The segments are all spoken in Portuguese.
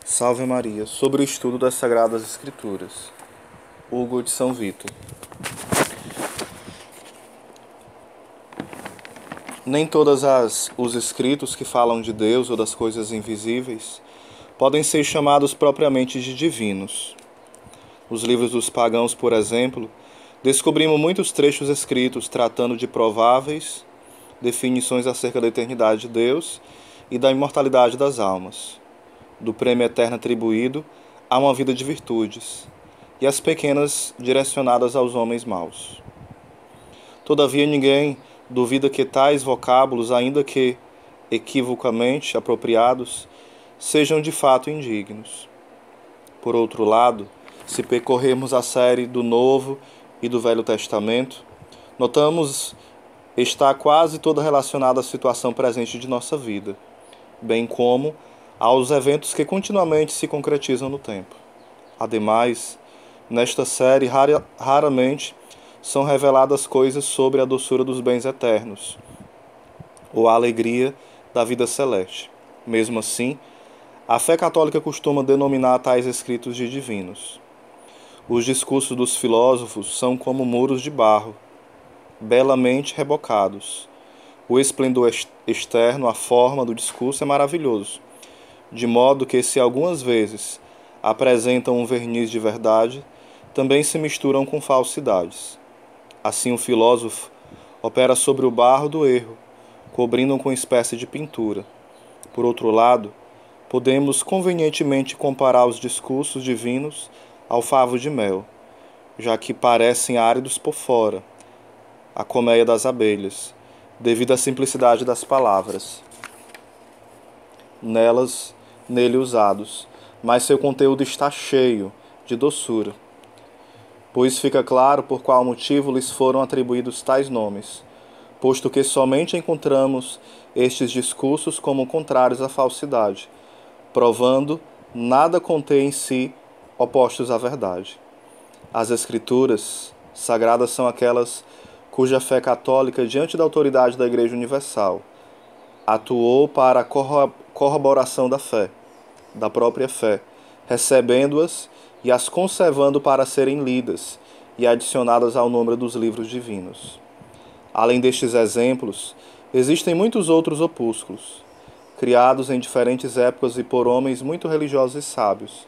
Salve Maria, sobre o estudo das Sagradas Escrituras. Hugo de São Vito. Nem todos os escritos que falam de Deus ou das coisas invisíveis podem ser chamados propriamente de divinos. Nos livros dos pagãos, por exemplo, descobrimos muitos trechos escritos tratando de prováveis definições acerca da eternidade de Deus e da imortalidade das almas, do prêmio eterno atribuído a uma vida de virtudes, e as pequenas direcionadas aos homens maus. Todavia ninguém duvida que tais vocábulos, ainda que equivocamente apropriados, sejam de fato indignos. Por outro lado, se percorrermos a série do Novo e do Velho Testamento, notamos estar quase toda relacionada à situação presente de nossa vida, bem como aos eventos que continuamente se concretizam no tempo. Ademais, nesta série raramente são reveladas coisas sobre a doçura dos bens eternos ou a alegria da vida celeste. Mesmo assim, a fé católica costuma denominar tais escritos de divinos. Os discursos dos filósofos são como muros de barro, belamente rebocados. O esplendor externo, a forma do discurso é maravilhoso, de modo que, se algumas vezes apresentam um verniz de verdade, também se misturam com falsidades. Assim, o filósofo opera sobre o barro do erro, cobrindo-o com espécie de pintura. Por outro lado, podemos convenientemente comparar os discursos divinos ao favo de mel, já que parecem áridos por fora, a colmeia das abelhas, devido à simplicidade das palavras nele usados, mas seu conteúdo está cheio de doçura, pois fica claro por qual motivo lhes foram atribuídos tais nomes, posto que somente encontramos estes discursos como contrários à falsidade, provando nada conter em si opostos à verdade. As Escrituras sagradas são aquelas cuja fé católica, diante da autoridade da Igreja Universal, atuou para a corroboração da fé, da própria fé, recebendo-as e as conservando para serem lidas e adicionadas ao número dos livros divinos. Além destes exemplos, existem muitos outros opúsculos, criados em diferentes épocas e por homens muito religiosos e sábios,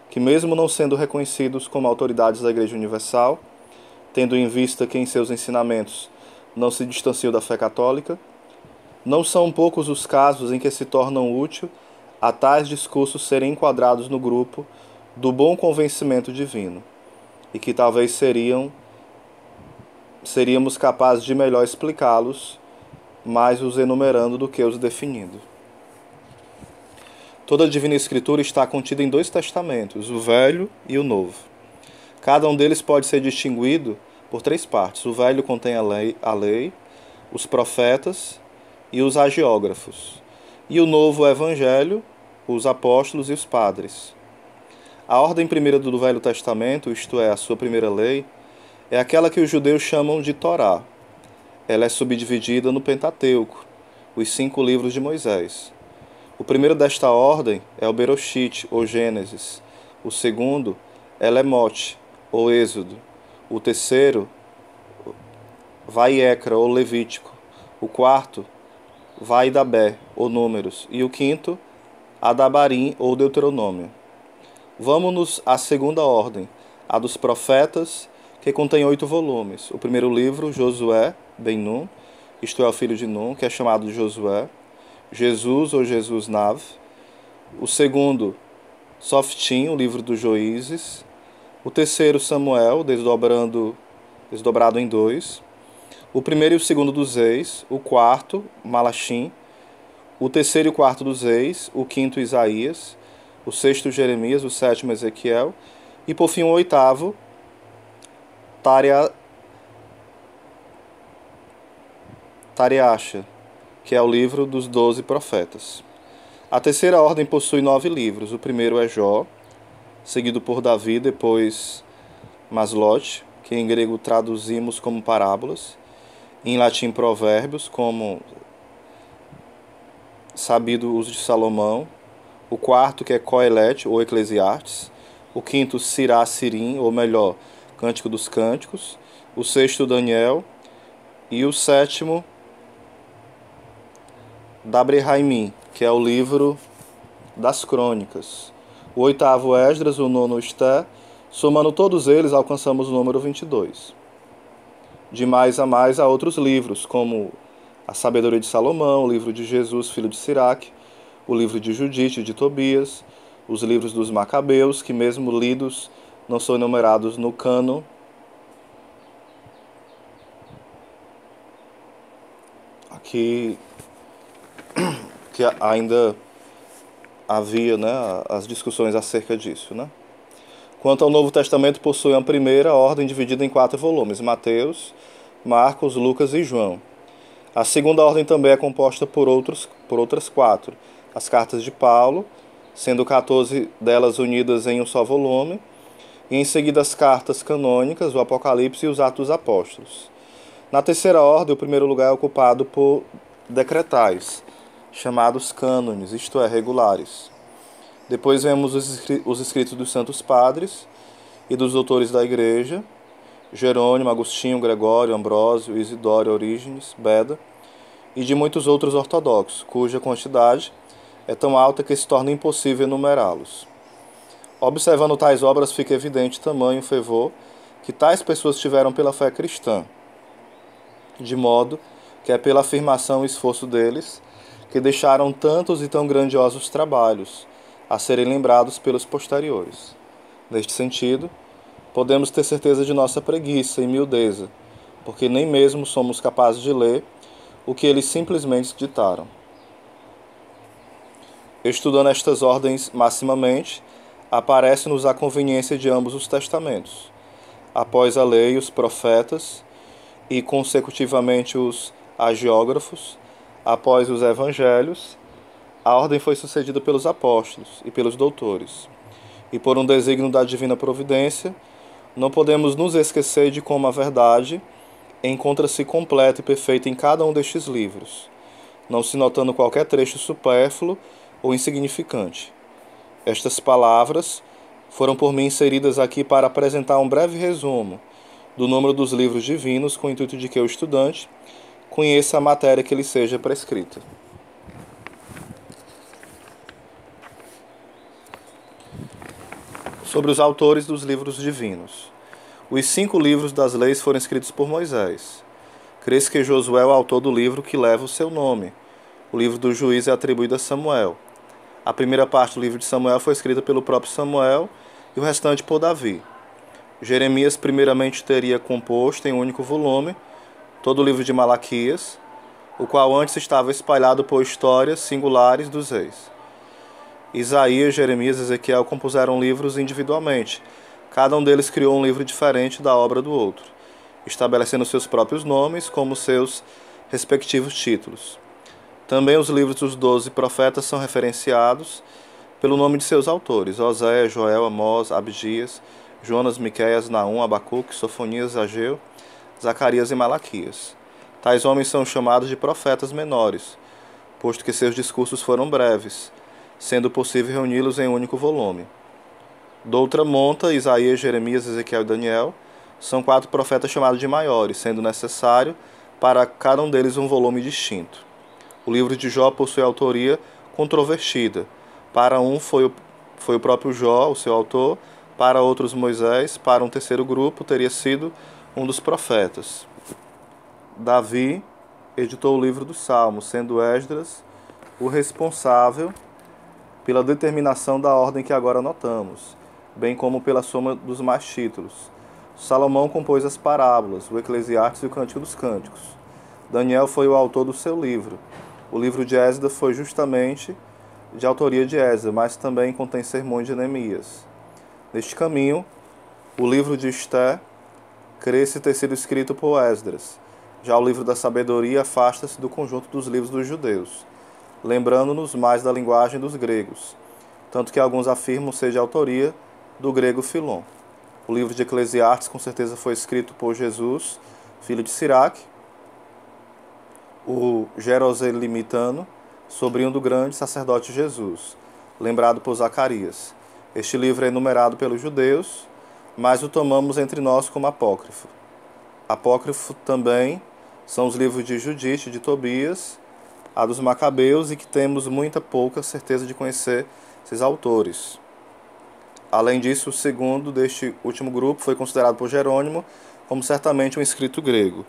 que mesmo não sendo reconhecidos como autoridades da Igreja Universal, tendo em vista que em seus ensinamentos não se distanciam da fé católica, não são poucos os casos em que se tornam útil a tais discursos serem enquadrados no grupo do bom convencimento divino, e que talvez seríamos capazes de melhor explicá-los, mais os enumerando do que os definindo. Toda a Divina Escritura está contida em 2 testamentos, o Velho e o Novo. Cada um deles pode ser distinguido por 3 partes. O Velho contém a lei, os profetas e os hagiógrafos, e o Novo, o Evangelho, os apóstolos e os padres. A ordem primeira do Velho Testamento, isto é, a sua primeira lei, é aquela que os judeus chamam de Torá. Ela é subdividida no Pentateuco, os 5 livros de Moisés. O primeiro desta ordem é o Beroshit, ou Gênesis. O segundo é Lemote, ou Êxodo. O terceiro, Vaiecra, ou Levítico. O quarto, Vaidabé, ou Números. E o quinto, Adabarim, ou Deuteronômio. Vamos-nos à segunda ordem, a dos profetas, que contém 8 volumes. O primeiro livro, Josué, ben Nun, isto é, o filho de Nun, que é chamado de Josué. Jesus, ou Jesus Nav. O segundo, Softim, o livro dos Juízes. O terceiro, Samuel, desdobrado em 2. O primeiro e o segundo dos Reis. O quarto, Malachim. O terceiro e o quarto dos Reis. O quinto, Isaías. O sexto, Jeremias. O sétimo, Ezequiel. E por fim, o oitavo, Tareasha, que é o livro dos 12 profetas. A terceira ordem possui 9 livros. O primeiro é Jó, seguido por Davi, depois Maslote, que em grego traduzimos como parábolas, em latim provérbios, como sabido uso de Salomão, o quarto, que é Coelete, ou Eclesiastes, o quinto, Sirá Sirim, ou melhor, Cântico dos Cânticos, o sexto, Daniel, e o sétimo, Dabre-Raimim, que é o livro das crônicas. O oitavo, Esdras, o nono, Esté. Somando todos eles, alcançamos o número 22. De mais a mais, há outros livros, como a Sabedoria de Salomão, o livro de Jesus, filho de Siraque, o livro de Judite, de Tobias, os livros dos Macabeus, que mesmo lidos não são enumerados no cânon. Aqui que ainda havia, né, as discussões acerca disso, né? Quanto ao Novo Testamento, possui a primeira ordem dividida em 4 volumes: Mateus, Marcos, Lucas e João. A segunda ordem também é composta por outras 4: as cartas de Paulo, sendo 14 delas unidas em um só volume, e em seguida as cartas canônicas, o Apocalipse e os Atos dos Apóstolos. Na terceira ordem, o primeiro lugar é ocupado por decretais, chamados cânones, isto é, regulares. Depois vemos os escritos dos santos padres e dos doutores da igreja, Jerônimo, Agostinho, Gregório, Ambrósio, Isidório, Orígenes, Beda, e de muitos outros ortodoxos, cuja quantidade é tão alta que se torna impossível enumerá-los. Observando tais obras, fica evidente tamanho fervor que tais pessoas tiveram pela fé cristã, de modo que é pela afirmação e esforço deles que deixaram tantos e tão grandiosos trabalhos a serem lembrados pelos posteriores. Neste sentido, podemos ter certeza de nossa preguiça e miudeza, porque nem mesmo somos capazes de ler o que eles simplesmente ditaram. Estudando estas ordens maximamente, aparece-nos a conveniência de ambos os testamentos. Após a lei, os profetas, e consecutivamente os hagiógrafos, após os evangelhos, a ordem foi sucedida pelos apóstolos e pelos doutores. E por um desígnio da divina providência, não podemos nos esquecer de como a verdade encontra-se completa e perfeita em cada um destes livros, não se notando qualquer trecho supérfluo ou insignificante. Estas palavras foram por mim inseridas aqui para apresentar um breve resumo do número dos livros divinos, com o intuito de que o estudante conheça a matéria que lhe seja prescrita. Sobre os autores dos livros divinos. Os 5 livros das leis foram escritos por Moisés. Crê-se que Josué é o autor do livro que leva o seu nome. O livro do juiz é atribuído a Samuel. A primeira parte do livro de Samuel foi escrita pelo próprio Samuel e o restante por Davi. Jeremias primeiramente teria composto em um único volume todo o livro de Malaquias, o qual antes estava espalhado por histórias singulares dos reis. Isaías, Jeremias e Ezequiel compuseram livros individualmente. Cada um deles criou um livro diferente da obra do outro, estabelecendo seus próprios nomes como seus respectivos títulos. Também os livros dos 12 profetas são referenciados pelo nome de seus autores: Oséias, Joel, Amós, Abdias, Jonas, Miqueias, Naum, Abacuque, Sofonias, Ageu, Zacarias e Malaquias. Tais homens são chamados de profetas menores, posto que seus discursos foram breves, sendo possível reuni-los em um único volume. Doutra monta, Isaías, Jeremias, Ezequiel e Daniel são 4 profetas chamados de maiores, sendo necessário para cada um deles um volume distinto. O livro de Jó possui autoria controvertida. Para um foi o próprio Jó, o seu autor, para outros Moisés, para um terceiro grupo teria sido um dos profetas. Davi editou o livro dos Salmos, sendo Esdras o responsável pela determinação da ordem que agora notamos, bem como pela soma dos mais títulos. Salomão compôs as parábolas, o Eclesiastes e o Cântico dos Cânticos. Daniel foi o autor do seu livro. O livro de Esdras foi justamente de autoria de Esdras, mas também contém sermões de Neemias. Neste caminho, o livro de Esté crê-se ter sido escrito por Esdras. Já o livro da Sabedoria afasta-se do conjunto dos livros dos judeus, lembrando-nos mais da linguagem dos gregos, tanto que alguns afirmam ser de autoria do grego Filon. O livro de Eclesiastes com certeza foi escrito por Jesus, filho de Siraque, o Jeroselimitano, sobrinho do grande sacerdote Jesus. lembrado por Zacarias. Este livro é enumerado pelos judeus, mas o tomamos entre nós como apócrifo. Apócrifo também são os livros de Judite, de Tobias, a dos Macabeus, e que temos muita pouca certeza de conhecer esses autores. Além disso, o segundo deste último grupo foi considerado por Jerônimo como certamente um escrito grego.